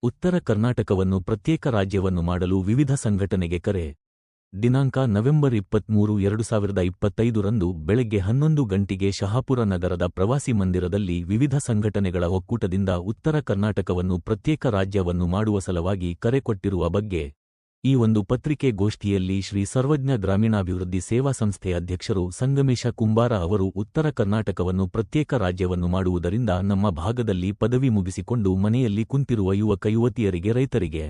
ಉತ್ತರ ಕರ್ನಾಟಕವನ್ನು ಪ್ರತ್ಯೇಕ ರಾಜ್ಯವನ್ನು ಮಾಡಲು ವಿವಿಧ ಸಂಘಟನೆಗೆ ಕರೆ. ದಿನಾಂಕ ನವೆಂಬರ್ 23, 2025 ರಂದು ಬೆಳಗ್ಗೆ 11 ಗಂಟೆಗೆ ಶಹಾಪುರ ನಗರದ ಪ್ರವಾಸಿ ಮಂದಿರದಲ್ಲಿ ವಿವಿಧ ಸಂಘಟನೆಗಳ ಒಕ್ಕೂಟದಿಂದ ಉತ್ತರ ಕರ್ನಾಟಕವನ್ನು ಪ್ರತ್ಯೇಕ ರಾಜ್ಯವನ್ನು ಮಾಡುವ ಸಲುವಾಗಿ ಕರೆ ಕೊಟ್ಟಿರುವ ಬಗ್ಗೆ ಈ ಒಂದು ಪತ್ರಿಕೆ ಗೋಷ್ಠಿಯಲ್ಲಿ ಶ್ರೀ ಸರ್ವಜ್ಞ ಗ್ರಾಮೀಣಾಭಿವೃದ್ಧಿ ಸೇವಾ ಸಂಸ್ಥೆ ಅಧ್ಯಕ್ಷರು ಸಂಗಮೇಶ ಕುಂಬಾರ ಅವರು ಉತ್ತರ ಕರ್ನಾಟಕವನ್ನು ಪ್ರತ್ಯೇಕ ರಾಜ್ಯವನ್ನು ಮಾಡುವುದರಿಂದ ನಮ್ಮ ಭಾಗದಲ್ಲಿ ಪದವಿ ಮುಗಿಸಿಕೊಂಡು ಮನೆಯಲ್ಲಿ ಕುಂತಿರುವ ಯುವಕ ಯುವತಿಯರಿಗೆ, ರೈತರಿಗೆ,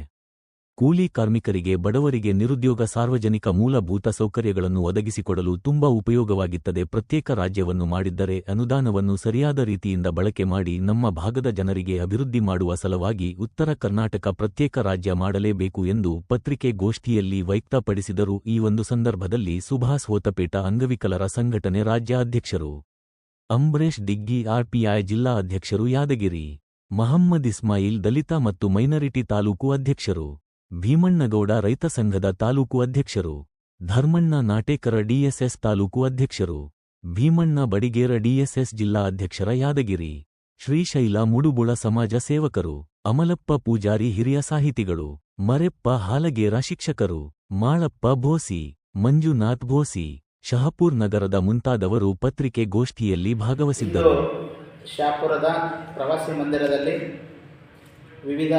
ಕೂಲಿ ಕಾರ್ಮಿಕರಿಗೆ, ಬಡವರಿಗೆ, ನಿರುದ್ಯೋಗ, ಸಾರ್ವಜನಿಕ ಮೂಲಭೂತ ಸೌಕರ್ಯಗಳನ್ನು ಒದಗಿಸಿಕೊಡಲು ತುಂಬಾ ಉಪಯೋಗವಾಗಿತ್ತದೆ. ಪ್ರತ್ಯೇಕ ರಾಜ್ಯವನ್ನು ಮಾಡಿದ್ದರೆ ಅನುದಾನವನ್ನು ಸರಿಯಾದ ರೀತಿಯಿಂದ ಬಳಕೆ ಮಾಡಿ ನಮ್ಮ ಭಾಗದ ಜನರಿಗೆ ಅಭಿವೃದ್ಧಿ ಮಾಡುವ ಸಲುವಾಗಿ ಉತ್ತರ ಕರ್ನಾಟಕ ಪ್ರತ್ಯೇಕ ರಾಜ್ಯ ಮಾಡಲೇಬೇಕು ಎಂದು ಪತ್ರಿಕೆ ಗೋಷ್ಠಿಯಲ್ಲಿ ವ್ಯಕ್ತಪಡಿಸಿದರು. ಈ ಒಂದು ಸಂದರ್ಭದಲ್ಲಿ ಸುಭಾಸ್ ಹೋತಪೇಟ ಅಂಗವಿಕಲರ ಸಂಘಟನೆ ರಾಜ್ಯ ಅಧ್ಯಕ್ಷರು ಅಂಬರೀಶ್ ದಿಗ್ಗಿ, ಆರ್ಪಿಐ ಜಿಲ್ಲಾ ಅಧ್ಯಕ್ಷರು ಯಾದಗಿರಿ ಮಹಮ್ಮದ್ ಇಸ್ಮಾಯಿಲ್, ದಲಿತ ಮತ್ತು ಮೈನಾರಿಟಿ ತಾಲೂಕು ಅಧ್ಯಕ್ಷರು ಭೀಮಣ್ಣಗೌಡ, ರೈತ ಸಂಘದ ತಾಲೂಕು ಅಧ್ಯಕ್ಷರು ಧರ್ಮಣ್ಣ ನಾಟೇಕರ, ಡಿಎಸ್ಎಸ್ ತಾಲೂಕು ಅಧ್ಯಕ್ಷರು ಭೀಮಣ್ಣ ಬಡಿಗೇರ, ಡಿಎಸ್ಎಸ್ ಜಿಲ್ಲಾ ಅಧ್ಯಕ್ಷರ ಯಾದಗಿರಿ ಶ್ರೀಶೈಲ ಮುಡುಬುಳ, ಸಮಾಜ ಸೇವಕರು ಅಮಲಪ್ಪ ಪೂಜಾರಿ, ಹಿರಿಯ ಸಾಹಿತಿಗಳು ಮರೆಪ್ಪ ಹಾಲಗೇರ, ಶಿಕ್ಷಕರು ಮಾಳಪ್ಪ ಬೋಸಿ, ಮಂಜುನಾಥ್ ಬೋಸಿ, ಶಹಾಪುರ್ ನಗರದ ಮುಂತಾದವರು ಪತ್ರಿಕೆ ಗೋಷ್ಠಿಯಲ್ಲಿ ಭಾಗವಹಿಸಿದ್ದರು. ಶಹಾಪುರದ ಪ್ರವಾಸಿ ಮಂದಿರದಲ್ಲಿ ವಿವಿಧ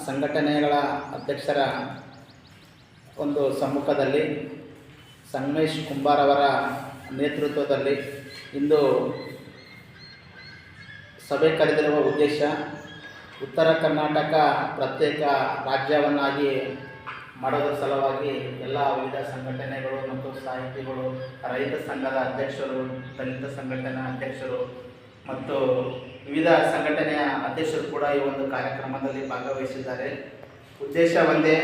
ಸಂಘಟನೆಗಳ ಅಧ್ಯಕ್ಷರ ಒಂದು ಸಮ್ಮುಖದಲ್ಲಿ ಸಂಗಮೇಶ್ ಕುಂಬಾರ್ ಅವರ ನೇತೃತ್ವದಲ್ಲಿ ಇಂದು ಸಭೆ ಕರೆದಿರುವ ಉದ್ದೇಶ ಉತ್ತರ ಕರ್ನಾಟಕ ಪ್ರತ್ಯೇಕ ರಾಜ್ಯವನ್ನಾಗಿ ಮಾಡೋದ್ರ ಸಲುವಾಗಿ ಎಲ್ಲ ವಿವಿಧ ಸಂಘಟನೆಗಳು ಮತ್ತು ಸಾಹಿತಿಗಳು, ರೈತ ಸಂಘದ ಅಧ್ಯಕ್ಷರು, ದಲಿತ ಸಂಘಟನಾ ಅಧ್ಯಕ್ಷರು ಮತ್ತು ವಿವಿಧ ಸಂಘಟನೆಯ ಅಧ್ಯಕ್ಷರು ಕೂಡ ಈ ಒಂದು ಕಾರ್ಯಕ್ರಮದಲ್ಲಿ ಭಾಗವಹಿಸಿದ್ದಾರೆ. ಉದ್ದೇಶ ಒಂದೇ,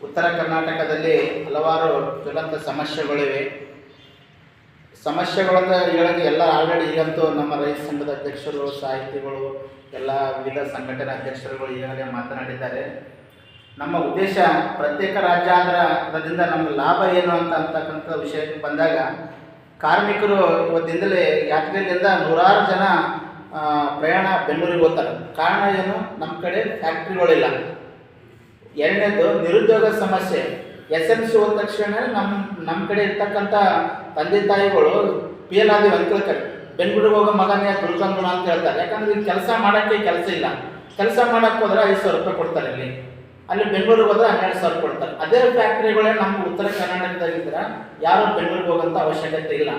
ಉತ್ತರ ಕರ್ನಾಟಕದಲ್ಲಿ ಹಲವಾರು ಜ್ವಲಂತ ಸಮಸ್ಯೆಗಳಿವೆ. ಸಮಸ್ಯೆಗಳಂತ ಹೇಳೋಕ್ಕೆ ಎಲ್ಲ ಆಲ್ರೆಡಿ ಈಗಂತೂ ನಮ್ಮ ರೈತ ಸಂಘದ ಅಧ್ಯಕ್ಷರು, ಸಾಹಿತಿಗಳು, ಎಲ್ಲ ವಿವಿಧ ಸಂಘಟನಾ ಅಧ್ಯಕ್ಷರುಗಳು ಈಗಾಗಲೇ ಮಾತನಾಡಿದ್ದಾರೆ. ನಮ್ಮ ಉದ್ದೇಶ ಪ್ರತ್ಯೇಕ ರಾಜ್ಯ ಅದರಿಂದ ನಮಗೆ ಲಾಭ ಏನು ಅಂತಕ್ಕಂಥ ವಿಷಯಕ್ಕೆ ಬಂದಾಗ, ಕಾರ್ಮಿಕರು ಇವತ್ತಿಂದಲೇ ಯಾದಗಿರಿಯಿಂದ ನೂರಾರು ಜನ ಪ್ರಯಾಣ ಬೆಂಗಳೂರಿಗೆ ಹೋಗ್ತಾರೆ. ಕಾರಣ ಏನು? ನಮ್ಮ ಕಡೆ ಫ್ಯಾಕ್ಟ್ರಿಗಳಿಲ್ಲ. ಎರಡನೇದು ನಿರುದ್ಯೋಗ ಸಮಸ್ಯೆ. SMC ಹೋದ ತಕ್ಷಣ ನಮ್ಮ ಕಡೆ ಇರ್ತಕ್ಕಂಥ ತಂದೆ ತಾಯಿಗಳು PL ಆದಿ ಅಂದ್ಕೊಳ್ತಾರೆ, ಬೆಂಗಳೂರಿಗೆ ಹೋಗೋ ಮಗನೇ ದುಡ್ಕೊಂಡು ಅಂತ ಹೇಳ್ತಾರೆ. ಯಾಕಂದ್ರೆ ಇಲ್ಲಿ ಕೆಲಸ ಮಾಡೋಕ್ಕೆ ಕೆಲಸ ಇಲ್ಲ. ಕೆಲಸ ಮಾಡೋಕ್ಕೆ ಹೋದ್ರೆ 5,000 ರೂಪಾಯಿ ಕೊಡ್ತಾರೆ. ಅಲ್ಲಿ ಬೆಂಗಳೂರಿಗೆ ಹೋದ್ರೆ 12,000 ಕೊಡ್ತಾರೆ. ಅದೇ ಫ್ಯಾಕ್ಟ್ರಿಗಳೇ ನಮ್ಮ ಉತ್ತರ ಕರ್ನಾಟಕದಾಗಿದ್ರೆ ಯಾರು ಬೆಂಗಳೂರಿಗೆ ಹೋಗೋಂಥ ಅವಶ್ಯಕತೆ ಇಲ್ಲ.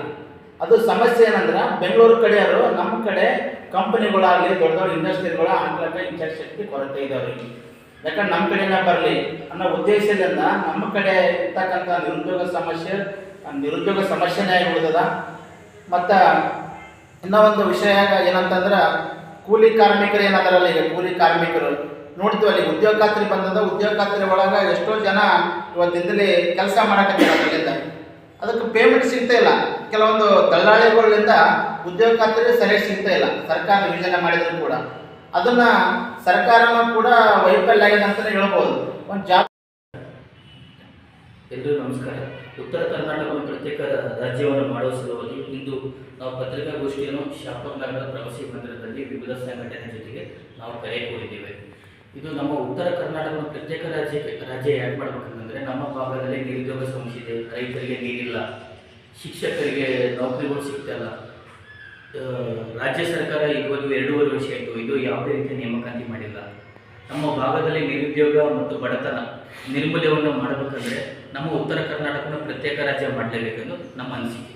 ಅದು ಸಮಸ್ಯೆ ಏನಂದ್ರೆ ಬೆಂಗಳೂರು ಕಡೆಯವರು ನಮ್ಮ ಕಡೆ ಕಂಪನಿಗಳಾಗಲಿ, ದೊಡ್ಡ ದೊಡ್ಡ ಇಂಡಸ್ಟ್ರಿಗಳ ಅನುಕೂಲಕ್ಕೆ ಇಚ್ಛಾಶಕ್ತಿ ಕೊರತೆ ಇದ್ದಾವೆ. ಯಾಕಂದ್ರೆ ನಮ್ಮ ಕಡೆನೇ ಬರಲಿ ಅನ್ನೋ ಉದ್ದೇಶದಿಂದ ನಮ್ಮ ಕಡೆ ಇರ್ತಕ್ಕಂಥ ನಿರುದ್ಯೋಗ ಸಮಸ್ಯೆನೇ ಆಗಿ ಉಳಿದದ. ಮತ್ತು ಇನ್ನೂ ಒಂದು ವಿಷಯ ಏನಂತಂದ್ರೆ ಕೂಲಿ ಕಾರ್ಮಿಕರು ಏನಾದಾರಲ್ಲ, ಈಗ ಕೂಲಿ ಕಾರ್ಮಿಕರು ನೋಡ್ತೀವಲ್ಲಿ ಉದ್ಯೋಗ ಖಾತ್ರಿ ಬಂದದ. ಉದ್ಯೋಗ ಖಾತ್ರಿ ಒಳಗೆ ಎಷ್ಟೋ ಜನ ಇವತ್ತಿಂದಲೇ ಕೆಲಸ ಮಾಡಕತ್ತಿರೋದ್ರಿಂದ ಅದಕ್ಕೆ ಪೇಮೆಂಟ್ ಸಿಗ್ತಾ ಇಲ್ಲ. ಕೆಲವೊಂದು ದಲ್ಲಾಳಿಗಳಿಂದ ಉದ್ಯೋಗ ಖಾತ್ರಿ ಸರಿಯಾಗಿ ಸಿಗ್ತಾ ಇಲ್ಲ. ಸರ್ಕಾರ ಯೋಜನೆ ಮಾಡಿದ್ರು ಕೂಡ ಅದನ್ನ ಸರ್ಕಾರನೂ ಕೂಡ ವೈಫಲ್ಯ ಆಗಿದೆ ಅಂತಲೇ ಹೇಳ್ಬೋದು. ಒಂದು ಜಾಬ್. ಎಲ್ಲರೂ ನಮಸ್ಕಾರ. ಉತ್ತರ ಕರ್ನಾಟಕವನ್ನು ಪ್ರತ್ಯೇಕ ರಾಜ್ಯವನ್ನು ಮಾಡುವ ಸಲುವಾಗಿ ಇಂದು ನಾವು ಪತ್ರಿಕಾಗೋಷ್ಠಿಯನ್ನು ಶಹಾಪುರ ನಗರದ ಪ್ರವಾಸಿ ಮಂದಿರದಲ್ಲಿ ವಿವಿಧ ಸಂಘಟನೆ ಜೊತೆಗೆ ನಾವು ಕರೆ ಕೊಟ್ಟಿದ್ದೇವೆ. ಇದು ನಮ್ಮ ಉತ್ತರ ಕರ್ನಾಟಕವನ್ನು ಪ್ರತ್ಯೇಕ ರಾಜ್ಯ ಯಾಕೆ ಮಾಡಬೇಕಂತಂದರೆ, ನಮ್ಮ ಭಾಗದಲ್ಲಿ ನಿರುದ್ಯೋಗ ಸಮಸ್ಯೆ ಇದೆ. ರೈತರಿಗೆ ನೀರಿಲ್ಲ, ಶಿಕ್ಷಕರಿಗೆ ನೌಕರಿಗಳು ಸಿಗ್ತಾಯಿಲ್ಲ. ರಾಜ್ಯ ಸರ್ಕಾರ ಇದುವರೆಗೂ 2.5 ವರ್ಷ ಆಯಿತು, ಇದು ಯಾವುದೇ ರೀತಿಯ ನೇಮಕಾತಿ ಮಾಡಿಲ್ಲ. ನಮ್ಮ ಭಾಗದಲ್ಲಿ ನಿರುದ್ಯೋಗ ಮತ್ತು ಬಡತನ ನಿರ್ಮೂಲನವನ್ನು ಮಾಡಬೇಕಂದ್ರೆ ನಮ್ಮ ಉತ್ತರ ಕರ್ನಾಟಕವನ್ನು ಪ್ರತ್ಯೇಕ ರಾಜ್ಯ ಮಾಡಲೇಬೇಕೆಂದು ನಮ್ಮ ಅನಿಸಿಕೆ.